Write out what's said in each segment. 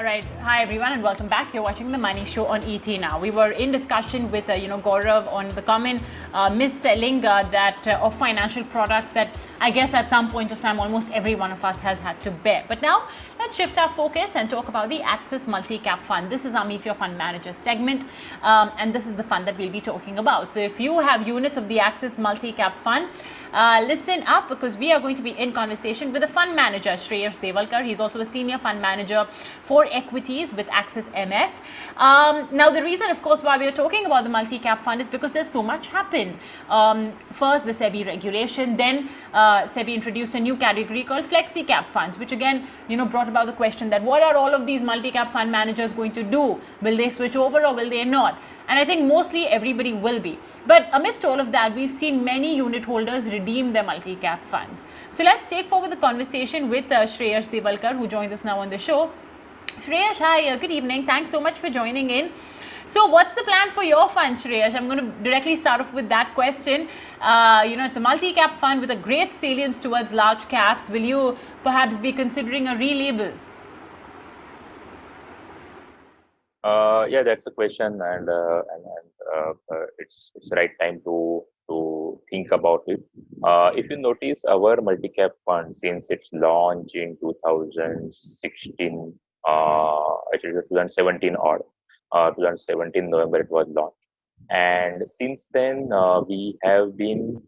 All right. Hi, everyone, and welcome back. You're watching The Money Show on ET Now. We were in discussion with, Gaurav on the common mis-selling of financial products that I guess at some point of time almost every one of us has had to bear. But now let's shift our focus and talk about the Axis Multi-Cap Fund. This is our Meet Your Fund Manager segment, and this is the fund that we'll be talking about. So if you have units of the Axis Multi-Cap Fund, listen up, because we are going to be in conversation with the fund manager, Shreyash Devalkar. He's also a senior fund manager for equities with Axis MF. Now, the reason, of course, why we are talking about the multi-cap fund is because there's so much happened. First, the SEBI regulation, then SEBI introduced a new category called flexi-cap funds, which again, brought about the question that what are all of these multi-cap fund managers going to do? Will they switch over or will they not? And I think mostly everybody will be. But amidst all of that, we've seen many unit holders redeem their multi-cap funds. So let's take forward the conversation with Shreyash Devalkar, who joins us now on the show. Shreyash, hi, good evening. Thanks so much for joining in. So what's the plan for your fund, Shreyash? I'm going to directly start off with that question. It's a multi-cap fund with a great salience towards large caps. Will you perhaps be considering a relabel? Yeah, that's a question, and it's the right time to think about it. If you notice, our multi-cap fund, since its launch in 2016, actually 2017 or 2017 November it was launched, and since then we have been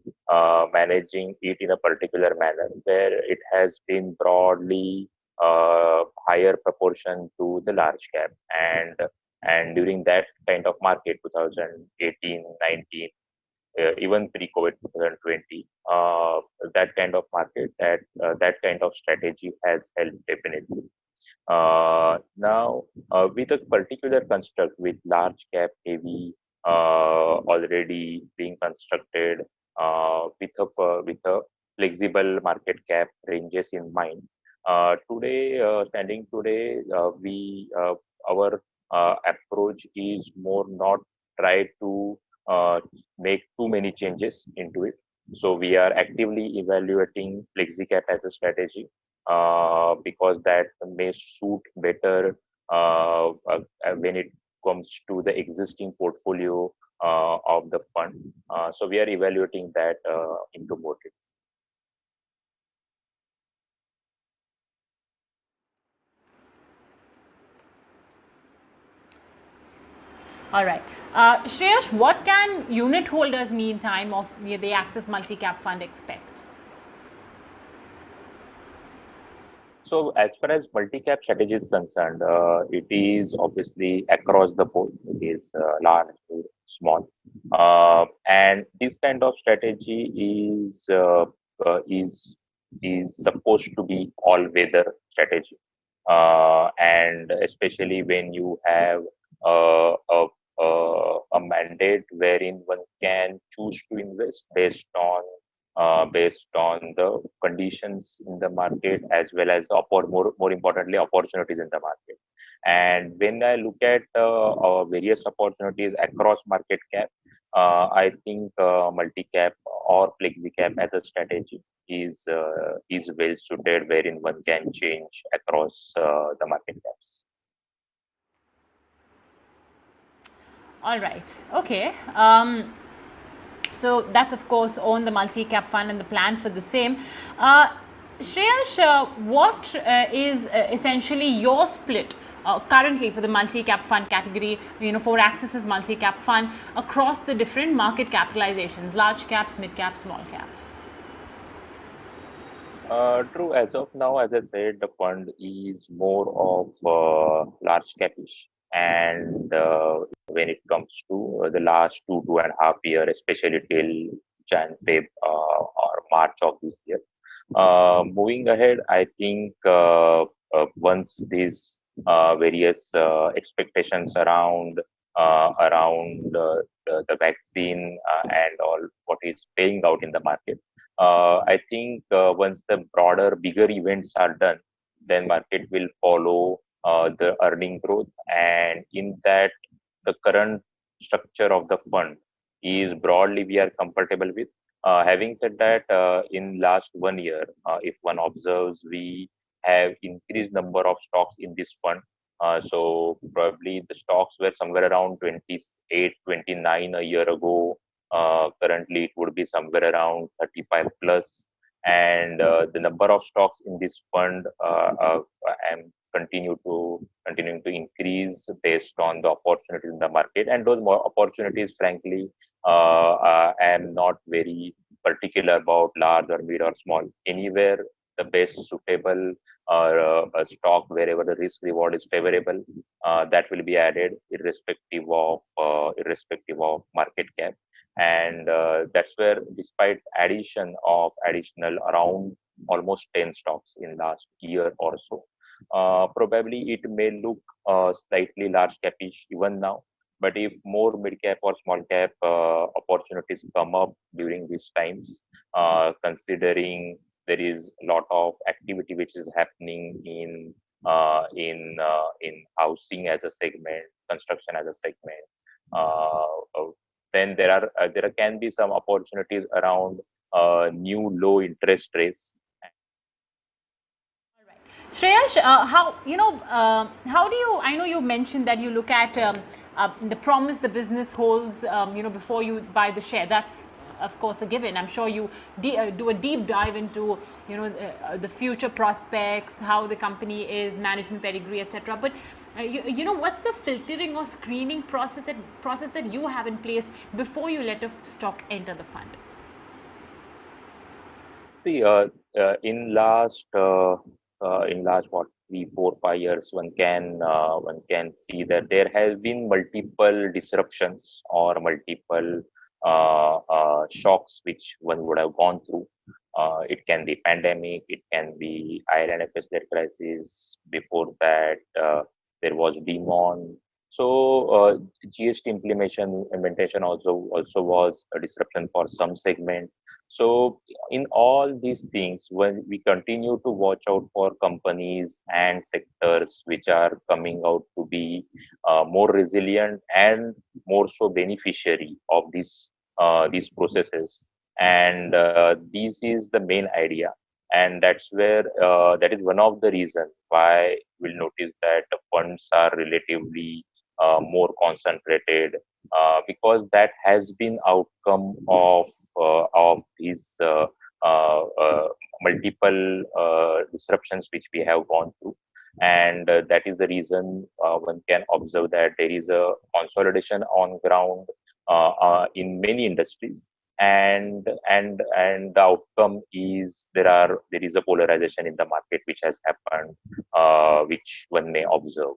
managing it in a particular manner where it has been broadly higher proportion to the large cap, and during that kind of market 2018 19, even pre-COVID 2020, that kind of market, that kind of strategy has helped definitely. Now, with a particular construct with large cap heavy already being constructed, with a flexible market cap ranges in mind. Standing today, we our approach is more not try to make too many changes into it. So we are actively evaluating FlexiCap as a strategy, because that may suit better when it comes to the existing portfolio of the fund. So we are evaluating that into both. All right. Shreyash, what can unit holders meantime of the Axis Multi-Cap Fund expect? So as far as multi-cap strategy is concerned, it is obviously across the board. It is large to small, and this kind of strategy is supposed to be all-weather strategy, and especially when you have uh, a a mandate wherein one can choose to invest based on the conditions in the market, as well as more importantly opportunities in the market. And when I look at various opportunities across market cap, I think multi cap or flexi cap as a strategy is well suited, wherein one can change across the market caps. All right. Okay. So that's of course on the multi-cap fund and the plan for the same. Shreyash, what is essentially your split currently for the multi-cap fund category, for Axis's multi-cap fund across the different market capitalizations, large caps, mid caps, small caps? True. As of now, as I said, the fund is more of large capish, and when it comes to the last 2.5 years, especially till Jan, Feb, or March of this year. Moving ahead, I think once these various expectations around the vaccine and all what is playing out in the market, I think once the broader, bigger events are done, then market will follow the earning growth, and in that, the current structure of the fund is broadly we are comfortable with. Having said that, in last 1 year, if one observes, we have increased number of stocks in this fund, So probably the stocks were somewhere around 28, 29 a year ago. Currently, it would be somewhere around 35 plus. And the number of stocks in this fund am continuing to increase based on the opportunities in the market. And those more opportunities, frankly, I am not very particular about large or mid or small. Anywhere the best suitable a stock wherever the risk reward is favorable, that will be added irrespective of market cap. And that's where, despite addition of additional around almost 10 stocks in last year or so, probably it may look slightly large capish even now. But if more mid cap or small cap opportunities come up during these times, considering there is a lot of activity which is happening in housing as a segment, construction as a segment. Then there can be some opportunities around new low interest rates. All right. Shreyash, how do you, I know you mentioned that you look at the promise the business holds, before you buy the share. That's, of course, a given. I'm sure you do a deep dive into, the future prospects, how the company is, management pedigree, etc. But, what's the filtering or screening process that you have in place before you let a stock enter the fund? See, in last what 3, 4, 5 years, one can see that there has been multiple disruptions or multiple shocks which one would have gone through. It can be pandemic, it can be Iran FS-led crisis. Before that, there was demon. So GST implementation also was a disruption for some segment. So in all these things, when we continue to watch out for companies and sectors which are coming out to be more resilient and more so beneficiary of these processes. And this is the main idea. And that's where that is one of the reasons why we'll notice that the funds are relatively more concentrated, because that has been outcome of these multiple disruptions which we have gone through. And that is the reason one can observe that there is a consolidation on ground in many industries. And the outcome is there is a polarization in the market which has happened, which one may observe.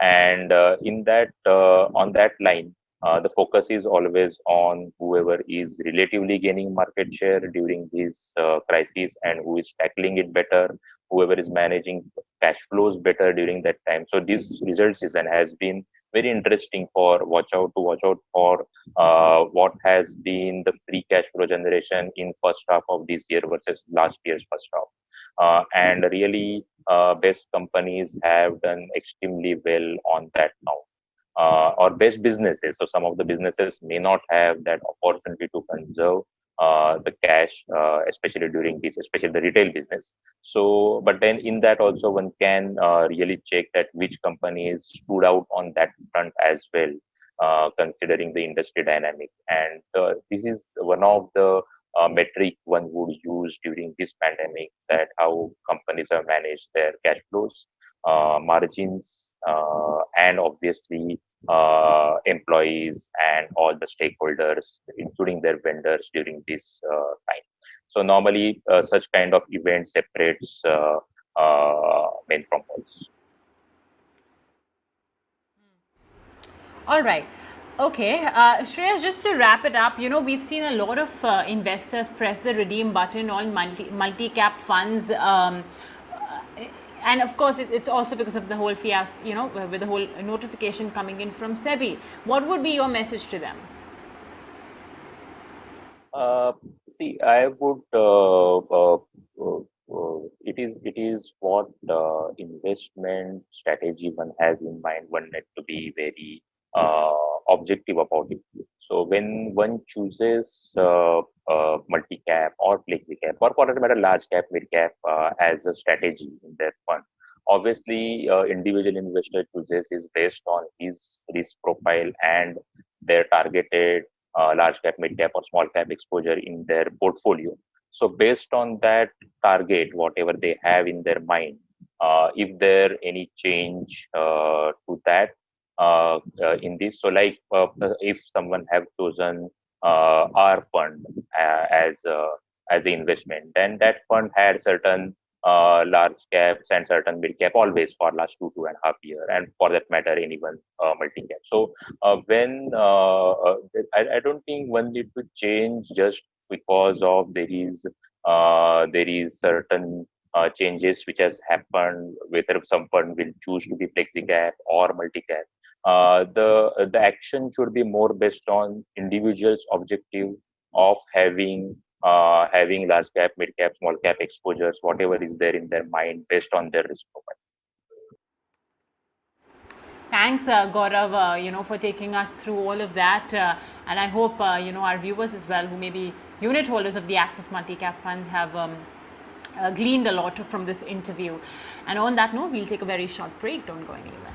And in that on that line, the focus is always on whoever is relatively gaining market share during this crisis, and who is tackling it better, whoever is managing cash flows better during that time. So this result season has been very interesting for watch out for what has been the free cash flow generation in first half of this year versus last year's first half. And really, best companies have done extremely well on that now. Or best businesses. So some of the businesses may not have that opportunity to conserve the cash, especially during this, especially the retail business. So, but then in that also one can really check that which companies stood out on that front as well, considering the industry dynamic. And this is one of the metric one would use during this pandemic, that how companies have managed their cash flows, margins, and obviously employees and all the stakeholders, including their vendors during this time. So normally, such kind of event separates men from boys. All right. Okay. Shreyas, just to wrap it up, we've seen a lot of investors press the redeem button on multi-cap funds. And of course, it's also because of the whole fiasco, with the whole notification coming in from SEBI. What would be your message to them? See, I would. It is what investment strategy one has in mind. One need to be very objective about it. So when one chooses multi cap or flexi cap, or for that matter large cap, mid cap as a strategy in their fund, obviously individual investor chooses is based on his risk profile and their targeted large cap, mid cap, or small cap exposure in their portfolio. So based on that target, whatever they have in their mind, if there any change to that in this, so like if someone have chosen our fund as an investment, then that fund had certain large caps and certain mid cap always for last 2.5 years, and for that matter, anyone multi cap. So I don't think one need to change just because of there is certain changes which has happened, whether some fund will choose to be flexi cap or multi cap. The action should be more based on individuals' objective of having large cap, mid cap, small cap exposures, whatever is there in their mind based on their risk profile. Thanks, Gaurav, for taking us through all of that. And I hope, our viewers as well, who may be unit holders of the Axis Multi-Cap funds, have gleaned a lot from this interview. And on that note, we'll take a very short break. Don't go anywhere.